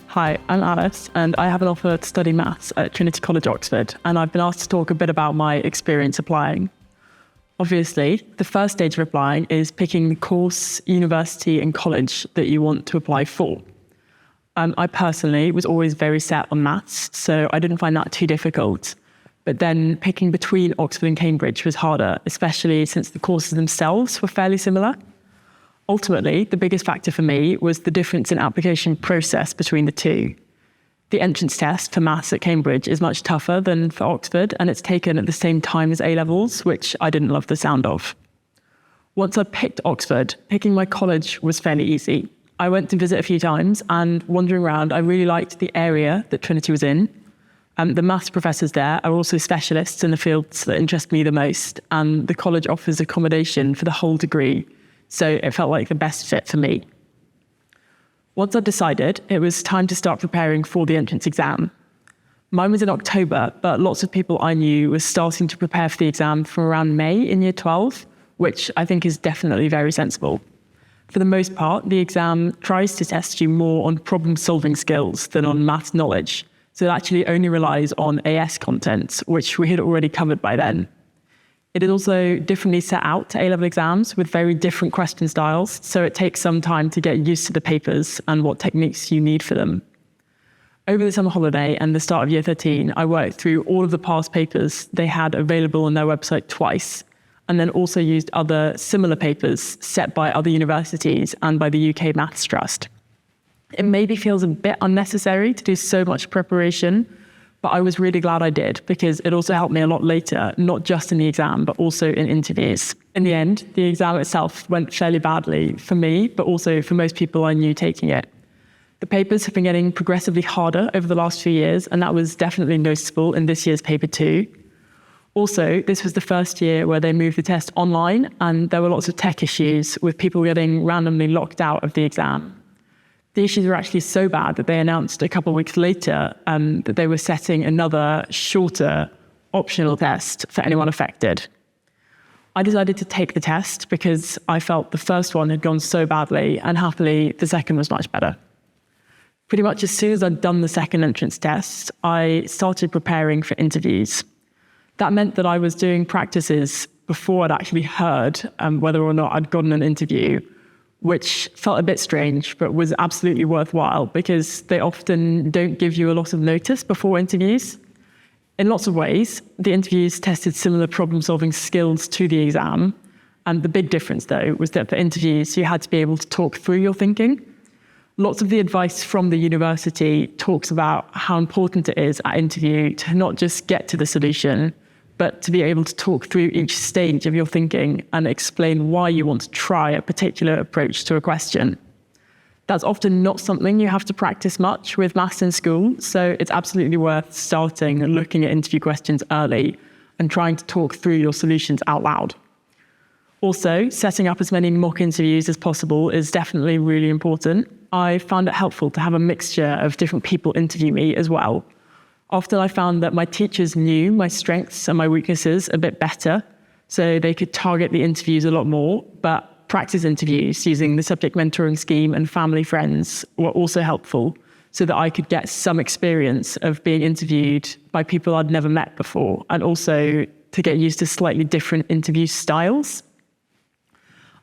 Hi, I'm Alice, and I have an offer to study maths at Trinity College, Oxford, and I've been asked to talk a bit about my experience applying. Obviously, the first stage of applying is picking the course, university, and college that you want to apply for. I personally was always very set on maths, so I didn't find that too difficult. But then picking between Oxford and Cambridge was harder, especially since the courses themselves were fairly similar. Ultimately, the biggest factor for me was the difference in application process between the two. The entrance test for maths at Cambridge is much tougher than for Oxford, and it's taken at the same time as A-levels, which I didn't love the sound of. Once I picked Oxford, picking my college was fairly easy. I went to visit a few times, and wandering around, I really liked the area that Trinity was in. The maths professors there are also specialists in the fields that interest me the most, and the college offers accommodation for the whole degree, so it felt like the best fit for me. Once I'd decided, it was time to start preparing for the entrance exam. Mine was in October, but lots of people I knew were starting to prepare for the exam from around May in year 12, which I think is definitely very sensible. For the most part, the exam tries to test you more on problem-solving skills than on maths knowledge, so it actually only relies on AS content, which we had already covered by then. It is also differently set out to A-level exams with very different question styles, so it takes some time to get used to the papers and what techniques you need for them. Over the summer holiday and the start of year 13, I worked through all of the past papers they had available on their website twice, and then also used other similar papers set by other universities and by the UK Maths Trust. It maybe feels a bit unnecessary to do so much preparation, but I was really glad I did because it also helped me a lot later, not just in the exam, but also in interviews. In the end, the exam itself went fairly badly for me, but also for most people I knew taking it. The papers have been getting progressively harder over the last few years, and that was definitely noticeable in this year's paper too. Also, this was the first year where they moved the test online, and there were lots of tech issues with people getting randomly locked out of the exam. The issues were actually so bad that they announced a couple of weeks later that they were setting another, shorter, optional test for anyone affected. I decided to take the test because I felt the first one had gone so badly, and happily, the second was much better. Pretty much as soon as I'd done the second entrance test, I started preparing for interviews. That meant that I was doing practices before I'd actually heard whether or not I'd gotten an interview, which felt a bit strange, but was absolutely worthwhile because they often don't give you a lot of notice before interviews. In lots of ways, the interviews tested similar problem-solving skills to the exam. And the big difference, though, was that for interviews, you had to be able to talk through your thinking. Lots of the advice from the university talks about how important it is at interview to not just get to the solution, but to be able to talk through each stage of your thinking and explain why you want to try a particular approach to a question. That's often not something you have to practice much with maths in school, so it's absolutely worth starting and looking at interview questions early and trying to talk through your solutions out loud. Also, setting up as many mock interviews as possible is definitely really important. I found it helpful to have a mixture of different people interview me as well. Often I found that my teachers knew my strengths and my weaknesses a bit better, so they could target the interviews a lot more, but practice interviews using the subject mentoring scheme and family friends were also helpful so that I could get some experience of being interviewed by people I'd never met before, and also to get used to slightly different interview styles.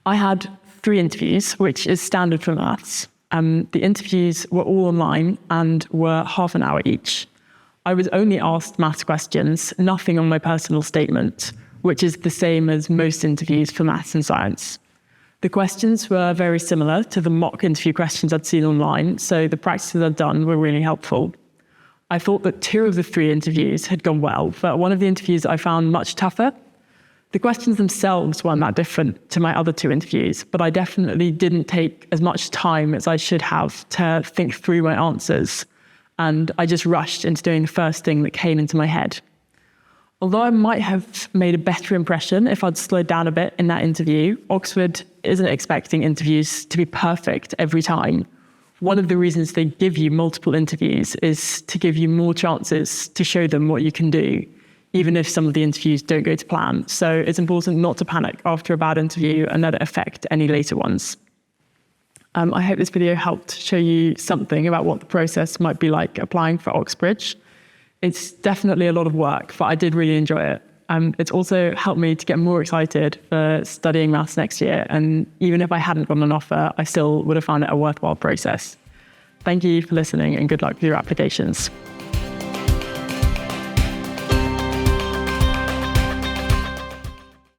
I had 3 interviews, which is standard for maths. The interviews were all online and were half an hour each. I was only asked maths questions, nothing on my personal statement, which is the same as most interviews for maths and science. The questions were very similar to the mock interview questions I'd seen online, so the practices I'd done were really helpful. I thought that 2 of the 3 interviews had gone well, but one of the interviews I found much tougher. The questions themselves weren't that different to my other 2 interviews, but I definitely didn't take as much time as I should have to think through my answers. And I just rushed into doing the first thing that came into my head. Although I might have made a better impression if I'd slowed down a bit in that interview, Oxford isn't expecting interviews to be perfect every time. One of the reasons they give you multiple interviews is to give you more chances to show them what you can do, even if some of the interviews don't go to plan. So it's important not to panic after a bad interview and let it affect any later ones. I hope this video helped show you something about what the process might be like applying for Oxbridge. It's definitely a lot of work, but I did really enjoy it. It's also helped me to get more excited for studying maths next year. And even if I hadn't gotten an offer, I still would have found it a worthwhile process. Thank you for listening and good luck with your applications.